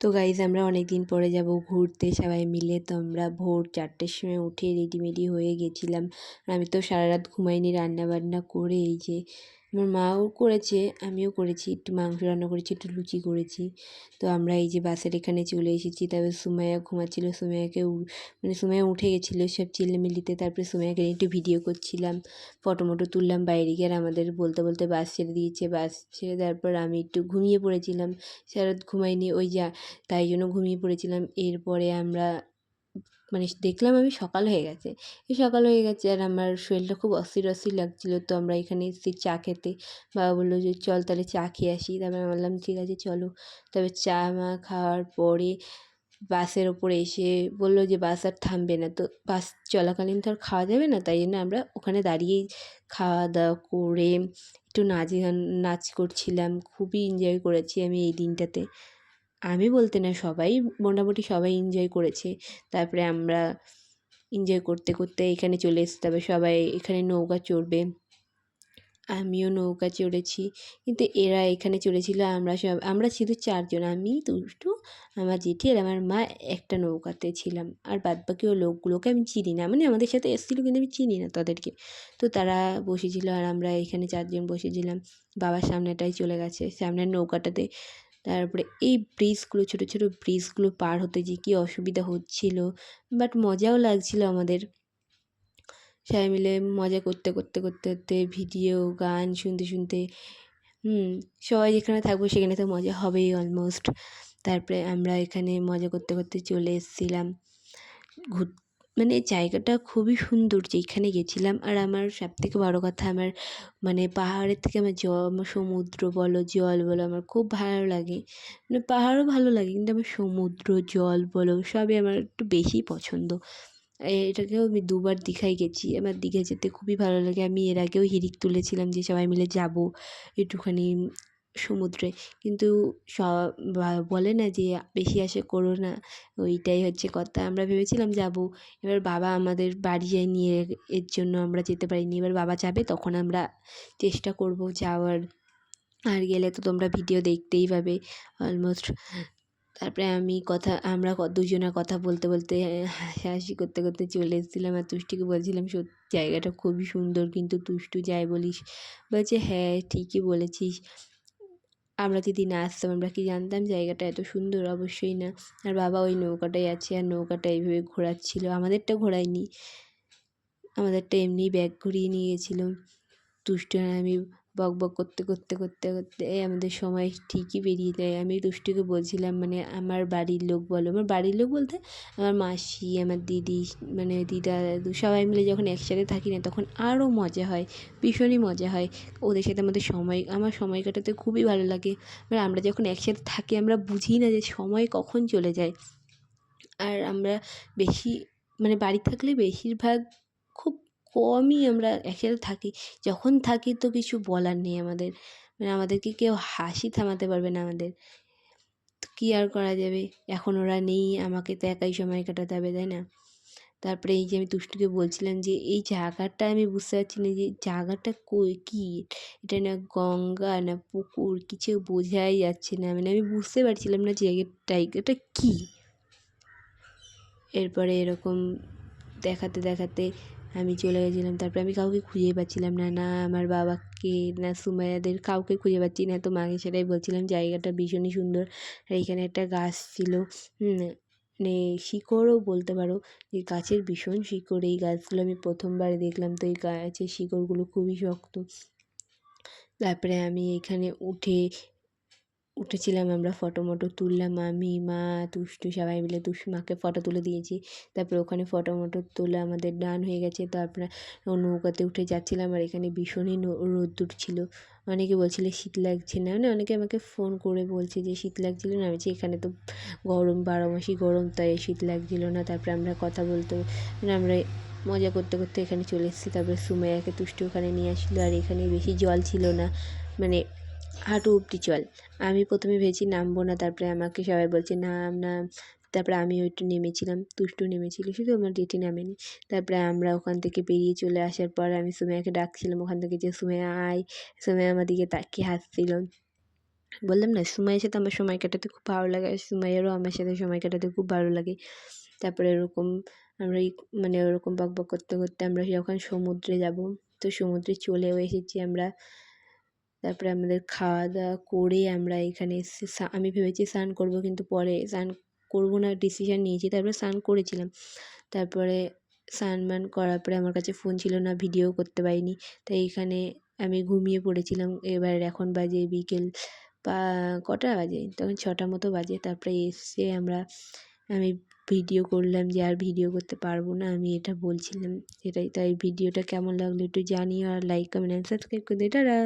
তো গাইজ আমরা অনেক দিন পরে যাব ঘুরতে সবাই মিলে। তো আমরা ভোর 4টের সময় উঠে রেডিমেডি হয়ে গেছিলাম। আমি তো সারা রাত ঘুমাইনি, রান্নাবান্না করে এই যে আমার মাও করেছে, আমিও করেছি, একটু মাংস রান্না করেছি, একটু লুচি করেছি। তো আমরা এই যে বাসের এখানে চলে এসেছি। তারপরে সুমাইয়া ঘুমাচ্ছিল, মানে সুমাইয়া উঠে গেছিলো সব চিল্লামিল্লিতে। তারপরে সুমাইয়াকে নিয়ে একটু ভিডিও করছিলাম, ফটো মটো তুললাম বাইরে গিয়ে। আর আমাদের বলতে বলতে বাস ছেড়ে দিয়েছে। বাস ছেড়ে দেওয়ার পর আমি একটু ঘুমিয়ে পড়েছিলাম, সারা রাত ঘুমাইনি ওই যা, তাই জন্য ঘুমিয়ে পড়েছিলাম। এরপরে আমরা মানে দেখলাম আমি সকাল হয়ে গেছে, সকাল হয়ে গেছে আর আমার শরীরটা খুব অস্থির অস্থির লাগছিলো। তো আমরা এখানে এসেছি চা খেতে। বাবা বললো যে চল তাহলে চা খেয়ে আসি। তারপরে আমি বললাম ঠিক আছে চলো। তবে চা মা খাওয়ার পরে বাসের ওপরে এসে বললো যে বাস আর থামবে না। তো বাস চলাকালীন তো আর খাওয়া যাবে না, তাই জন্য আমরা ওখানে দাঁড়িয়েই খাওয়া দাওয়া করে একটু নাচ করছিলাম। খুবই এনজয় করেছি আমি এই দিনটাতে। আমি বলতে না, সবাই মোটামুটি সবাই এনজয় করেছে। তারপরে আমরা এনজয় করতে করতে এখানে চলে এসেছি। তারপরে সবাই এখানে নৌকা চড়বে, আমিও নৌকা চড়েছি। কিন্তু এরা এখানে চড়েছিল, আমরা শুধু 4 জন, আমি, দুষ্টু, আমার জেঠি আর আমার মা একটা নৌকাতে ছিলাম। আর বাদবাকি লোকগুলোকে আমি চিনি না, মানে আমাদের সাথে এসেছিলো কিন্তু আমি চিনি না তাদেরকে। তো তারা বসেছিল আর আমরা এখানে 4 জন বসেছিলাম। বাবার সামনেটাই চলে গেছে, সামনের নৌকাটাতে। তারপরে এই ব্রিজগুলো, ছোটো ছোটো ব্রিজগুলো পার হতে যে কী অসুবিধা হচ্ছিলো, বাট মজাও লাগছিলো আমাদের। সবাই মিলে মজা করতে করতে করতে করতে ভিডিও গান শুনতে শুনতে সবাই যেখানে থাকবো সেখানে তো মজা হবেই অলমোস্ট। তারপরে আমরা এখানে মজা করতে করতে চলে এসেছিলাম। মানে জায়গাটা খুবই সুন্দর যেখানে গেছিলাম। আর আমার সবথেকে বড় কথা, আমার মানে পাহাড়ের থেকে আমার সমুদ্র বলো জল বলো আমার খুব ভালো লাগে। মানে পাহাড়ও ভালো লাগে কিন্তু আমার সমুদ্র জল বলো সবই আমার একটু বেশিই পছন্দ। এটাকেও আমি 2 বার দীঘায় গেছি। আমার দীঘা যেতে খুবই ভালো লাগে। আমি এর আগেও হিড়িক তুলেছিলাম যে সবাই মিলে যাবো একটুখানি সমুদ্রে। কিন্তু বলে না যে বেশি আশা করো না, ওইটাই হচ্ছে কথা। আমরা ভেবেছিলাম যাবো, এবার বাবা আমাদের বাড়ি যায়নি, এর জন্য আমরা যেতে পারিনি। এবার বাবা যাবে তখন আমরা চেষ্টা করবো যাওয়ার। আর গেলে তো তোমরা ভিডিও দেখতেই পাবে অলমোস্ট। তারপরে আমরা দুজনের কথা বলতে বলতে হাসাহাসি করতে করতে চলে এসেছিলাম। আর তুষ্টিকে বলছিলাম সত্যি জায়গাটা খুবই সুন্দর, কিন্তু তুষ্টু যাই বলিস বলছে হ্যাঁ ঠিকই বলেছিস, আমরা যদি না আসতাম আমরা কি জানতাম জায়গাটা এত সুন্দর? অবশ্যই না। আর বাবা ওই নৌকাটায় আছে আর নৌকাটা এইভাবে ঘোরাচ্ছিল, আমাদেরটা ঘোরায়নি, আমাদেরটা এমনিই ব্যাগ ঘুরিয়ে নিয়ে গেছিলো। দুষ্টু আর আমি বকবক করতে করতে করতে করতে আমাদের সময় ঠিকই বেরিয়ে যায়। আমি দুষ্টুকে বলছিলাম, মানে আমার বাড়ির লোক বলো, আমার বাড়ির লোক বলতে আমার মাসি, আমার দিদি, মানে দিদা দাদু সবাই মিলে যখন একসাথে থাকি না তখন আরও মজা হয়, ভীষণই মজা হয়। ওদের সাথে আমার সময় কাটাতে খুবই ভালো লাগে। মানে আমরা যখন একসাথে থাকি আমরা বুঝি না যে সময় কখন চলে যায়। আর আমরা বেশি মানে বাড়ি থাকলে বেশিরভাগ খুব কমই আমরা একসাথে থাকি। যখন থাকি তো কিছু বলার নেই আমাদের, মানে আমাদেরকে কেউ হাসি থামাতে পারবে না আমাদের। তো কী আর করা যাবে, এখন ওরা নেই, আমাকে তো একাই সময় কাটাতে হবে, তাই না? তারপরে এই যে আমি তুষ্টুকে বলছিলাম যে এই জায়গাটা আমি বুঝতে পারছি না যে জায়গাটা কী, এটা না গঙ্গা না পুকুর, কিছু বোঝাই যাচ্ছে না। মানে আমি বুঝতে পারছিলাম না যে জায়গাটা কী। এরপরে এরকম দেখাতে দেখাতে আমি চলে গেছিলাম। তারপরে আমি কাউকে খুঁজেই পাচ্ছিলাম না, না আমার বাবাকে না সুমাইয়াদের, কাউকে খুঁজে পাচ্ছি না। তো মাকে সেটাই বলছিলাম জায়গাটা ভীষণই সুন্দর। আর এখানে একটা গাছ ছিল, মানে শিকড়ও বলতে পারো, যে গাছের ভীষণ শিকড়। এই গাছগুলো আমি প্রথমবার দেখলাম। তো এই গাছের শিকড়গুলো খুবই শক্ত। তারপরে আমি এখানে উঠেছিলাম, আমরা ফটো মটো তুললাম, আমি মা তুষ্টু সবাই মিলে। তুষ্টু মাকে ফটো তুলে দিয়েছি। তারপরে ওখানে ফটো মটো তোলা আমাদের ডান হয়ে গেছে। তারপরে নৌকাতে উঠে যাচ্ছিলাম আর এখানে ভীষণই রোদ্দুর ছিল। অনেকে বলছিল শীত লাগছে না, মানে অনেকে আমাকে ফোন করে বলছে যে শীত লাগছিল না। আমি বলছি এখানে তো গরম, 12 মাসই গরম, তাই শীত লাগছিল না। তারপরে আমরা কথা বলতে, মানে আমরা মজা করতে করতে এখানে চলে এসেছি। তারপরে সুমাইয়াকে তুষ্টু ওখানে নিয়ে আসলো। আর এখানে বেশি জল ছিল না, মানে হাঁটু অব্দি জল। আমি প্রথমে ভেবেছি নামবো না, তারপরে আমাকে সবাই বলছে নাম নাম। তারপরে আমিও একটু নেমেছিলাম, তুষ্টু নেমেছিল, শুধু আমার জেঠি নামেনি। তারপরে আমরা ওখান থেকে বেরিয়ে চলে আসার পর আমি সুমাইয়াকে ডাকছিলাম ওখান থেকে যে সুমাইয়া আয়। সুমাইয়া আমার দিকে তাকিয়ে হাসছিল। বললাম না সুমাইয়ের সাথে আমার সময় কাটাতে খুব ভালো লাগে, আর সুমাইয়েরও আমার সাথে সময় কাটাতে খুব ভালো লাগে। তারপরে এরকম আমরা মানে ওরকম বকবক করতে করতে আমরা যখন সমুদ্রে যাব, তো সমুদ্রে চলেও এসেছি আমরা। তারপরে আমাদের খাওয়া দাওয়া করে আমরা এখানে এসে আমি ভেবেছি স্নান করব, কিন্তু পরে স্নান করব না ডিসিশান নিয়েছি, তারপরে স্নান করেছিলাম। তারপরে স্নান করার পরে আমার কাছে ফোন ছিল না, ভিডিও করতে পারিনি। তাই এখানে আমি ঘুমিয়ে পড়েছিলাম। এবার এখন বাজে বিকেল পা কটা বাজে? তখন 6টা মতো বাজে। তারপরে এসে আমি ভিডিও করলাম যে আর ভিডিও করতে পারবো না, আমি এটা বলছিলাম এটাই। তাই ভিডিওটা কেমন লাগলো একটু জানিও, আর লাইক, কমেন্ট, অ্যান্ড সাবস্ক্রাইব করে দিও। টাটা।